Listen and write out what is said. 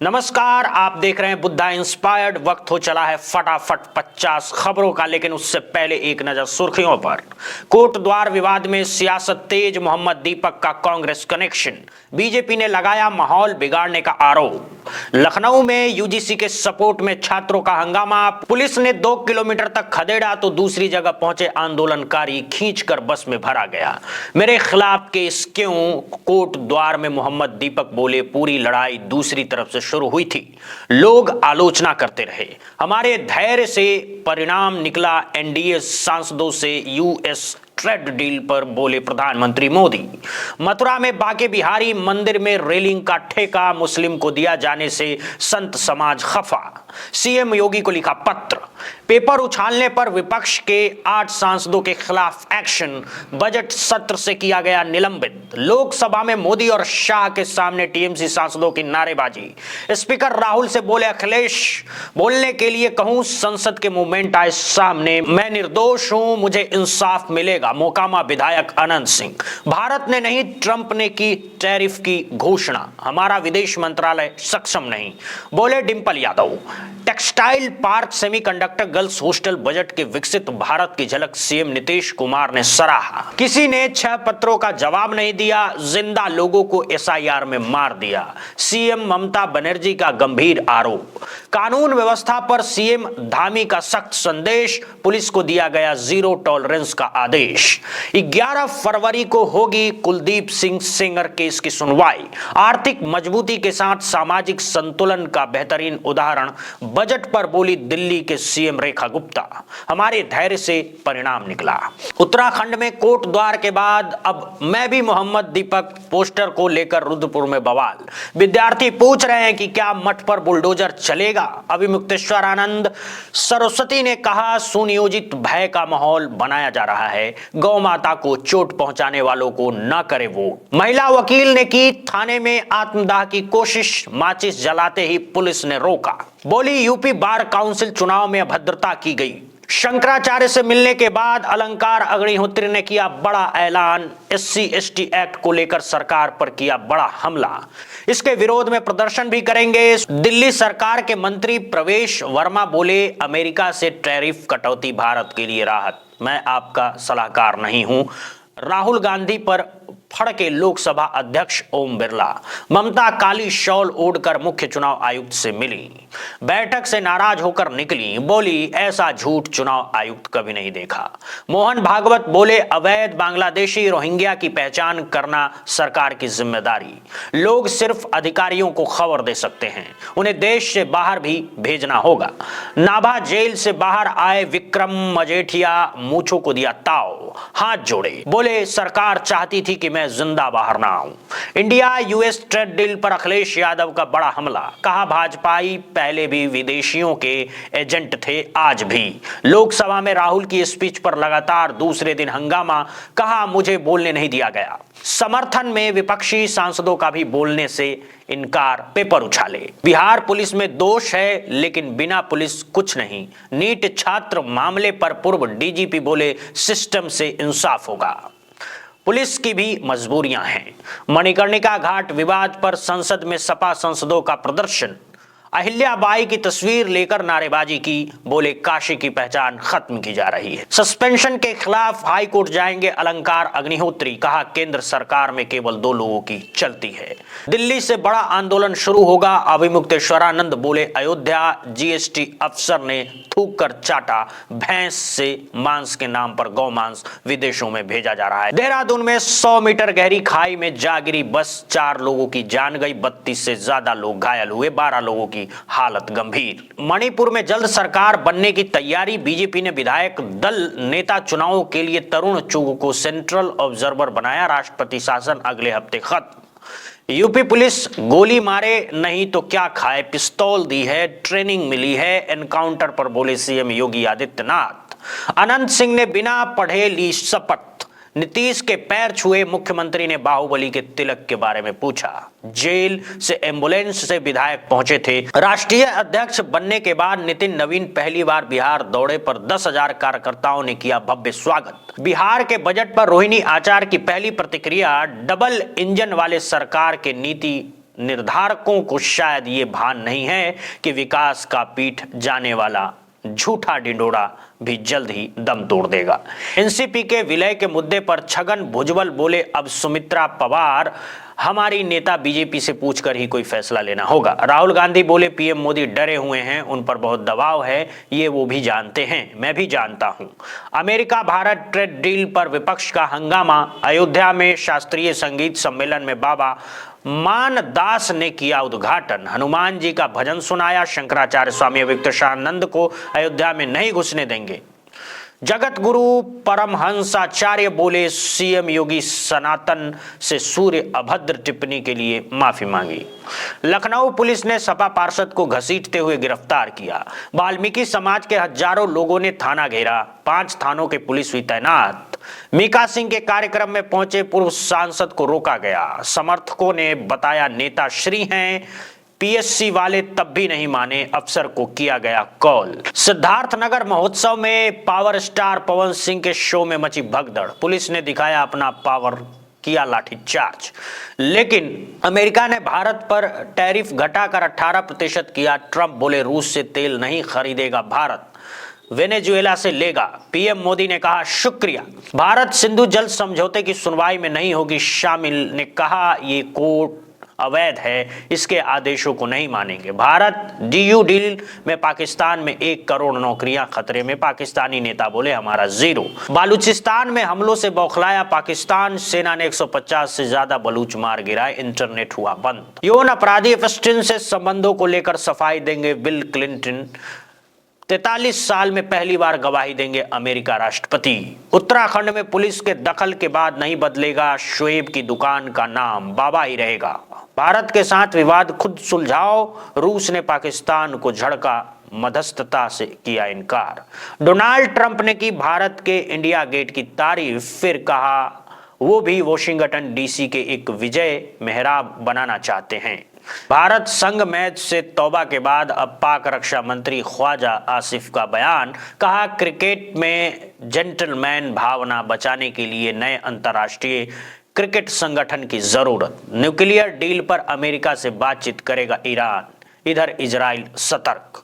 नमस्कार, आप देख रहे हैं बुद्धा इंस्पायर्ड। वक्त हो चला है फटाफट 50 खबरों का, लेकिन उससे पहले एक नजर सुर्खियों पर। कोटद्वार विवाद में सियासत तेज, मोहम्मद दीपक का कांग्रेस कनेक्शन, बीजेपी ने लगाया माहौल बिगाड़ने का आरोप। लखनऊ में यूजीसी के सपोर्ट में छात्रों का हंगामा, पुलिस ने 2 किलोमीटर तक खदेड़ा तो दूसरी जगह पहुंचे आंदोलनकारी खींचकर बस में भरा गया। मेरे खिलाफ केस क्यों? कोटद्वार में मोहम्मद दीपक बोले, पूरी लड़ाई दूसरी तरफ से शुरू हुई थी, लोग आलोचना करते रहे, हमारे धैर्य से परिणाम निकला। एनडीए सांसदों से यूएस ट्रेड डील पर बोले प्रधानमंत्री मोदी। मथुरा में बांके बिहारी मंदिर में रेलिंग का ठेका मुस्लिम को दिया जाने से संत समाज खफा, सीएम योगी को लिखा पत्र। पेपर उछालने पर विपक्ष के 8 सांसदों के खिलाफ एक्शन, बजट सत्र से किया गया निलंबित। लोकसभा में मोदी और शाह के सामने टीएमसी सांसदों की नारेबाजी, स्पीकर राहुल से बोले अखिलेश, बोलने के लिए कहूं संसद के मूवमेंट आए सामने, मैं निर्दोष हूं, मुझे इंसाफ मिलेगा। मोकामा विधायक अनंत सिंह, भारत ने नहीं ट्रंप ने की टैरिफ की घोषणा, हमारा विदेश मंत्रालय सक्षम नहीं, बोले Dimple Yadav. Textile park, semiconductor, girls hostel, budget के विकसित भारत की झलक सीएम नीतीश कुमार ने सराहा। किसी ने 6 पत्रों का जवाब नहीं दिया, जिंदा लोगों को एसआईआर में मार दिया, सीएम ममता बनर्जी का गंभीर आरोप। कानून व्यवस्था पर सीएम धामी का सख्त संदेश, पुलिस को दिया गया जीरो टॉलरेंस का आदेश। 11 फरवरी को होगी कुलदीप सिंह सेंगर केस की सुनवाई। आर्थिक मजबूती के साथ सामाजिक संतुलन का बेहतरीन उदाहरण, बजट पर बोली दिल्ली के सीएम रेखा गुप्ता, हमारे धैर्य से परिणाम निकला। उत्तराखंड में कोटद्वार के बाद अब मैं भी मोहम्मद दीपक पोस्टर को लेकर रुद्रपुर में बवाल। विद्यार्थी पूछ रहे हैं कि क्या मठ पर बुलडोजर चलेगा? अभिमुक्तेश्वर आनंद सरस्वती ने कहा, सुनियोजित भय का माहौल बनाया जा रहा है, गौ माता को चोट पहुंचाने वालों को न करे वोट। महिला वकील ने की थाने में आत्मदाह की कोशिश, माचिस जलाते ही पुलिस ने रोका, बोली यूपी बार काउंसिल चुनाव में अभद्रता की गई। शंकराचार्य से मिलने के बाद अलंकार अग्निहोत्री ने किया बड़ा ऐलान, एससी एसटी एक्ट को लेकर सरकार पर किया बड़ा हमला, इसके विरोध में प्रदर्शन भी करेंगे। दिल्ली सरकार के मंत्री प्रवेश वर्मा बोले, अमेरिका से टैरिफ कटौती भारत के लिए राहत, मैं आपका सलाहकार नहीं हूं। राहुल गांधी पर फड़के लोकसभा अध्यक्ष ओम बिरला, ममता काली शॉल ओढ़कर मुख्य चुनाव आयुक्त से मिली, बैठक से नाराज होकर निकली, बोली ऐसा झूठ चुनाव आयुक्त कभी नहीं देखा। मोहन भागवत बोले, अवैध बांग्लादेशी रोहिंग्या की पहचान करना सरकार की जिम्मेदारी, लोग सिर्फ अधिकारियों को खबर दे सकते हैं, उन्हें देश से बाहर भी भेजना होगा। नाभा जेल से बाहर आए विक्रम मजेठिया, मूंछों को दिया ताव, हाथ जोड़े, बोले सरकार चाहती थी कि मैं जिंदा बाहर ना आऊं। इंडिया यूएस ट्रेड डील पर अखिलेश यादव का बड़ा हमला, कहा भाजपाई पहले भी विदेशियों के एजेंट थे, आज भी। लोकसभा में राहुल की स्पीच पर लगातार दूसरे दिन हंगामा, कहा मुझे बोलने नहीं दिया गया। समर्थन में विपक्षी सांसदों का भी बोलने से इनकार, पेपर उछाले। बिहार पुलिस में दोष है लेकिन बिना पुलिस कुछ नहीं। नीट छात्र मामले पर पूर्व डीजीपी बोले, सिस्टम से इंसाफ होगा, पुलिस की भी मजबूरियां हैं। मणिकर्णिका घाट विवाद पर संसद में सपा सांसदों का प्रदर्शन, अहिल्याबाई की तस्वीर लेकर नारेबाजी की, बोले काशी की पहचान खत्म की जा रही है। सस्पेंशन के खिलाफ हाई कोर्ट जाएंगे अलंकार अग्निहोत्री, कहा केंद्र सरकार में केवल 2 लोगों की चलती है। दिल्ली से बड़ा आंदोलन शुरू होगा, अभिमुक्तेश्वरानंद बोले अयोध्या जीएसटी अफसर ने थूक कर चाटा, भैंस से मांस के नाम पर गौ मांस विदेशों में भेजा जा रहा है। देहरादून में 100 मीटर गहरी खाई में जा गिरी बस, 4 लोगों की जान गई, 32 से ज्यादा लोग घायल हुए, 12 लोगों की हालत गंभीर। मणिपुर में जल्द सरकार बनने की तैयारी, बीजेपी ने विधायक दल नेता चुनावों के लिए तरुण चुग को सेंट्रल ऑब्जर्वर बनाया, राष्ट्रपति शासन अगले हफ्ते खत्म। यूपी पुलिस गोली मारे नहीं तो क्या खाए, पिस्तौल दी है, ट्रेनिंग मिली है, एनकाउंटर पर बोले सीएम योगी आदित्यनाथ। अनंत सिंह ने बिना पढ़े ली शपथ, नीतीश के पैर छुए, मुख्यमंत्री ने बाहुबली के तिलक के बारे में पूछा। जेल से एम्बुलेंस से विधायक पहुंचे थे। राष्ट्रीय अध्यक्ष बनने के बाद नितिन नवीन पहली बार बिहार दौरे पर 10,000 कार्यकर्ताओं ने किया भव्य स्वागत। बिहार के बजट पर रोहिणी आचार्य की पहली प्रतिक्रिया, डबल इंजन वाले सरकार के नीति निर्धारकों को शायद ये भान नहीं है कि विकास का पीठ जाने वाला झूठा ढिंडोरा भी जल्द ही दम तोड़ देगा। एनसीपी के विलय के मुद्दे पर छगन भुजबल बोले, अब सुमित्रा पवार हमारी नेता बीजेपी से पूछकर ही कोई फैसला लेना होगा। राहुल गांधी बोले, पीएम मोदी डरे हुए हैं, उन पर बहुत दबाव है, ये वो भी जानते हैं, मैं भी जानता हूं। अमेरिका भारत ट्रेड डील पर विपक्ष का हंगामा। अयोध्या में शास्त्रीय संगीत सम्मेलन में बाबा मानदास ने किया उद्घाटन। हनुमान जी का भजन सुनाया। शंकराचार्य स्वामी अविक्तशानंद को अयोध्या में नहीं घुसने देंगे। जगत गुरु परमहंसाचार्य बोले, सीएम योगी सनातन से सूर्य अभद्र टिप्पणी के लिए माफी मांगी। लखनऊ पुलिस ने सपा पार्षद को घसीटते हुए गिरफ्तार किया। वाल्मीकि समाज के हजारों लोगों ने थाना घेरा। 5 थानों की पुलिस हुई तैनात। मीका सिंह के कार्यक्रम में पहुंचे पूर्व सांसद को रोका गया। समर्थकों ने बताया नेता श्री हैं, पीएससी वाले तब भी नहीं माने, अफसर को किया गया कॉल। सिद्धार्थनगर महोत्सव में पावर स्टार पवन सिंह के शो में मची भगदड़। पुलिस ने दिखाया अपना पावर, किया लाठीचार्ज। लेकिन अमेरिका ने भारत पर टैरिफ घटाकर 18% किया। ट्रंप बोले, रूस से तेल नहीं खरीदेगा भारत, वेनेजुएला से लेगा। पीएम मोदी ने कहा शुक्रिया। भारत सिंधु जल समझौते की सुनवाई में नहीं होगी शामिल, ने कहा ये कोर्ट अवैध है, इसके आदेशों को नहीं मानेंगे। भारत डीयू डील में पाकिस्तान में 1 करोड़ नौकरियां खतरे में। पाकिस्तानी नेता बोले, हमारा 0। बालूचिस्तान में हमलों से बौखलाया पाकिस्तान। सेना ने 150 से ज्यादा बलूच मार गिराए। इंटरनेट हुआ बंद। यौन अपराधी एफस्टीन से संबंधों को लेकर सफाई देंगे बिल क्लिंटन। 43 साल में पहली बार गवाही देंगे अमेरिका राष्ट्रपति। उत्तराखंड में पुलिस के दखल के बाद नहीं बदलेगा शोएब की दुकान का नाम, बाबा ही रहेगा। भारत के साथ विवाद खुद सुलझाओ। रूस ने पाकिस्तान को झड़का, मध्यस्थता से किया इनकार। डोनाल्ड ट्रंप ने की भारत के इंडिया गेट की तारीफ, फिर कहा वो भी वॉशिंगटन डीसी के एक विजय मेहराब बनाना चाहते हैं। भारत संघ मैच से तौबा के बाद अब पाक रक्षा मंत्री ख्वाजा आसिफ का बयान। कहा क्रिकेट में जेंटलमैन भावना बचाने के लिए नए अंतर्राष्ट्रीय क्रिकेट संगठन की जरूरत। न्यूक्लियर डील पर अमेरिका से बातचीत करेगा ईरान। इधर इजराइल सतर्क।